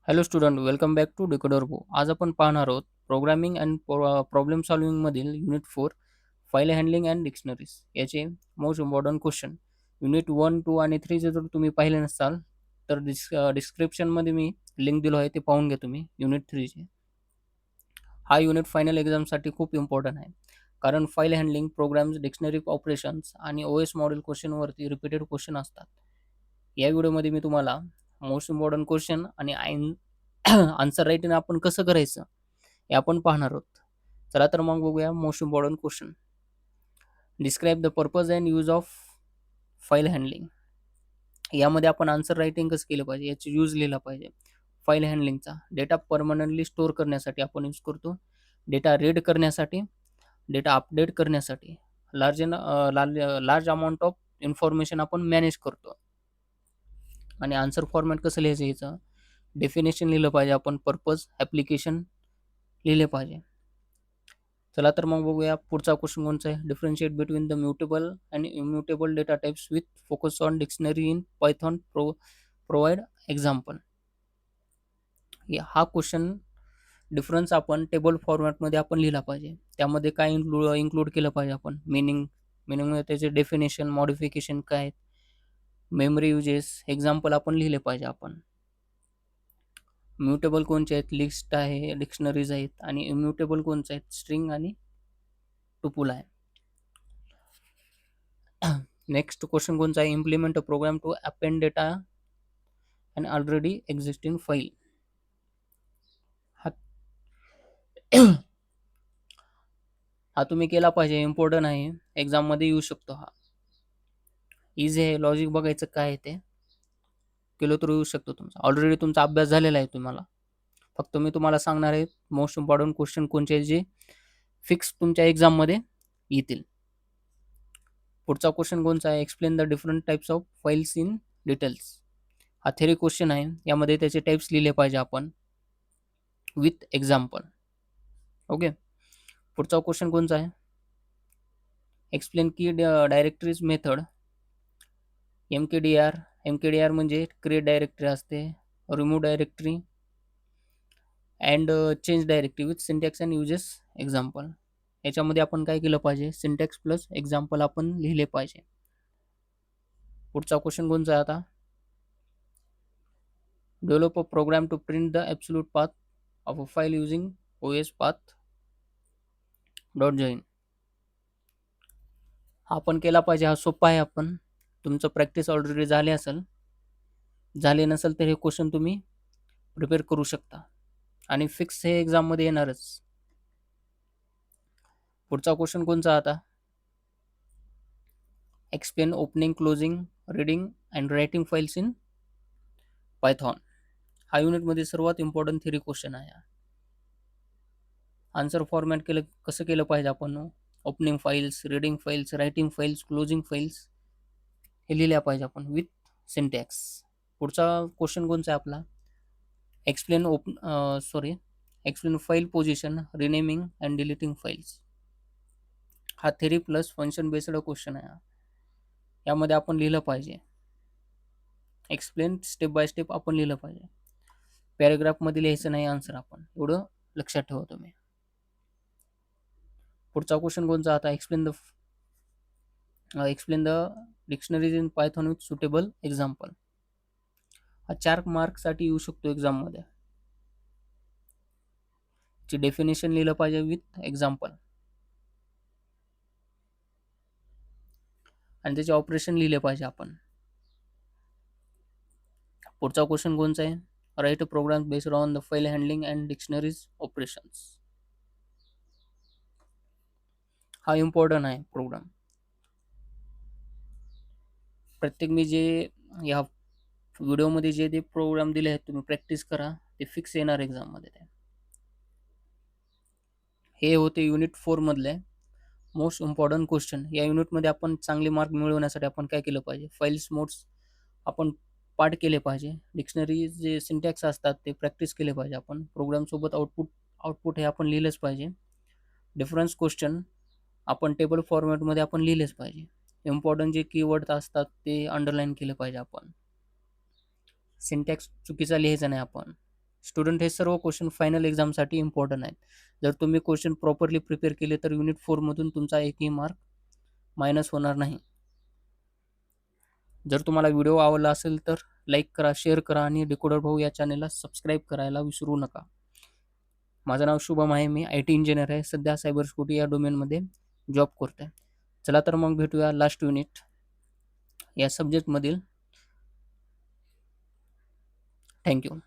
Hello student, welcome back to Decoder. आज आपण पाहणार आहोत प्रोग्रामिंग अँड प्रॉब्लेम सॉल्विंग मधील unit 4 file handling and dictionaries याचे मोस्ट इम्पॉर्टंट क्वेश्चन. युनिट 1, 2 आणि 3 जर तुम्ही पाहिले नसाल तर डिस्क्रिप्शनमध्ये मी लिंक दिलो आहे, ते पाहून घ्या तुम्ही युनिट 3चे. हा युनिट फायनल एक्झामसाठी खूप इम्पॉर्टंट आहे, कारण file handling, programs, dictionary operations आणि OS मॉडेल क्वेश्चनवरती रिपीटेड क्वेश्चन असतात. या व्हिडिओमध्ये मी तुम्हाला मोस्ट इम्पॉर्टंट क्वेश्चन आणि आन्सर राईटिंग आपण कसं करायचं हे आपण पाहणार आहोत. चला तर मग बघूया most important question. Describe the purpose and use of file handling. यामध्ये आपण आन्सर रायटिंग कसं केलं पाहिजे, याची यूज लिहिला पाहिजे. फाईल हँडलिंगचा डेटा परमनंटली स्टोअर करण्यासाठी आपण यूज करतो, डेटा रीड करण्यासाठी, डेटा अपडेट करण्यासाठी, लार्ज अमाऊंट ऑफ इन्फॉर्मेशन आपण मॅनेज करतो. आणि आन्सर फॉर्मॅट कसं लिहायचं याचं डेफिनेशन लिहिलं पाहिजे आपण, पर्पज, ॲप्लिकेशन लिहिले पाहिजे. चला तर मग बघूया पुढचा क्वेश्चन कोणचा आहे. डिफरन्शिएट बिटवीन द म्युटेबल आणि immutable data types with focus on dictionary in Python. Provide example. हा क्वेश्चन डिफरन्स आपण टेबल फॉर्मॅटमध्ये आपण लिहिला पाहिजे. त्यामध्ये काय इन्क्लूड केलं पाहिजे आपण, मिनिंग त्याचे डेफिनेशन, मॉडिफिकेशन काय आहेत, मेमरी युजेस, एक्झाम्पल आपण लिहिले पाहिजे आपण. म्युटेबल कोणचे आहेत, लिस्ट आहे, डिक्शनरीज आहेत, आणि इम्युटेबल कोणचे आहेत, स्ट्रिंग आणि टुपुल आहे. नेक्स्ट क्वेश्चन कोणचा आहे, implement a program to append data and already existing file. हा तुम्ही केला पाहिजे, इम्पॉर्टंट आहे, एक्झाममध्ये येऊ शकतो. हा इझी आहे, लॉजिक बघायचं काय आहे ते केलं तर येऊ शकतो. तुमचा ऑलरेडी तुमचा अभ्यास झालेला आहे तुम्हाला. फक्त मी तुम्हाला सांगणार आहे मोस्ट इम्पॉर्टंट क्वेश्चन कोणते जे फिक्स तुमच्या एक्झाममध्ये येतील. पुढचा क्वेश्चन कोणचा आहे, explain the different types of files in details. हा थेरी क्वेश्चन आहे, यामध्ये त्याचे टाइप्स लिहिले पाहिजे आपण विथ एक्झाम्पल. ओके. पुढचा क्वेश्चन कोणचा आहे, एक्सप्लेन की डायरेक्टरीज मेथड. एमकेडीआर म्हणजे क्रिएट डायरेक्टरी असते, remove directory and change directory with syntax and uses example. याच्यामध्ये आपण काय केलं पाहिजे, सिंटॅक्स प्लस एक्झाम्पल आपण लिहिले पाहिजे. पुढचा क्वेश्चन कोणचा आहे आता, develop a program to print the absolute path of a file using OS path dot join. हा आपण केला पाहिजे, हा सोपा आहे. आपण तुमचं प्रॅक्टिस ऑलरेडी झाले असेल, झाले नसेल तर हे क्वेश्चन तुम्ही प्रिपेअर करू शकता आणि फिक्स हे एक्झाममध्ये येणारच. पुढचा क्वेश्चन कोणचा आता, explain opening, closing, reading and writing files in Python. हा युनिटमध्ये सर्वात इम्पॉर्टंट थेरी क्वेश्चन आहे. आन्सर फॉर्मॅट कसं केलं पाहिजे आपण, opening files, reading files, writing files, closing files हे लिहिल्या पाहिजे आपण विथ सिंटॅक्स. पुढचा क्वेश्चन कोणचा आहे आपला, explain explain file position, renaming and deleting files. हा theory plus function based question आहे. यामध्ये आपण लिहिलं पाहिजे, एक्सप्लेन स्टेप बाय स्टेप आपण लिहिलं पाहिजे. पॅराग्राफमध्ये लिहायचं नाही आन्सर आपण, एवढं लक्षात ठेवा तुम्ही. पुढचा क्वेश्चन कोणचा आता, explain the dictionaries in Python with suitable example. हा 4 मार्कसाठी येऊ शकतो एक्झाममध्ये. ची डेफिनेशन लिहिलं पाहिजे विथ एक्झाम्पल आणि त्याचे ऑपरेशन लिहिले पाहिजे आपण. पुढचा क्वेश्चन कोणचा आहे, write a program based on the file handling and dictionaries operations. हा इम्पॉर्टंट आहे प्रोग्राम. प्रत्येक मी जे या व्हिडिओमध्ये जे ते प्रोग्राम दिले आहेत तुम्ही प्रॅक्टिस करा, ते फिक्स येणार एक्झाममध्ये. हे होते युनिट 4 मधले मोस्ट इम्पॉर्टंट क्वेश्चन. या युनिटमध्ये आपण चांगले मार्क मिळवण्यासाठी आपण काय केलं पाहिजे, फाईल्स मोड्स आपण पाठ केले पाहिजे, डिक्शनरी जे सिंटॅक्स असतात ते प्रॅक्टिस केले पाहिजे आपण, प्रोग्रामसोबत आउटपुट हे आपण लिहिलंच पाहिजे. डिफरन्स क्वेश्चन आपण टेबल फॉर्मॅटमध्ये आपण लिहिलेच पाहिजे. इम्पॉर्टंट जे कीवर्ड असतात ते अंडरलाईन केले पाहिजे आपण. सिंटॅक्स चुकीचा लिहायचा नाही आपण, स्टुडंट हे सर्व क्वेश्चन फायनल एक्झामसाठी इम्पॉर्टंट आहेत. जर तुम्ही क्वेश्चन प्रॉपरली प्रिपेअर केले तर युनिट 4मधून तुमचा एकही मार्क मायनस होणार नाही. जर तुम्हाला व्हिडिओ आवडला असेल तर लाईक करा, शेअर करा आणि डिकोडर भाऊ या चॅनलला सबस्क्राईब करायला विसरू नका. माझं नाव शुभम आहे. मी IT इंजिनियर आहे. सध्या सायबर सिक्युरिटी या डोमेनमध्ये जॉब करतोय. चला तर मग भेटूया लास्ट युनिट या सब्जेक्टमधील. थँक्यू.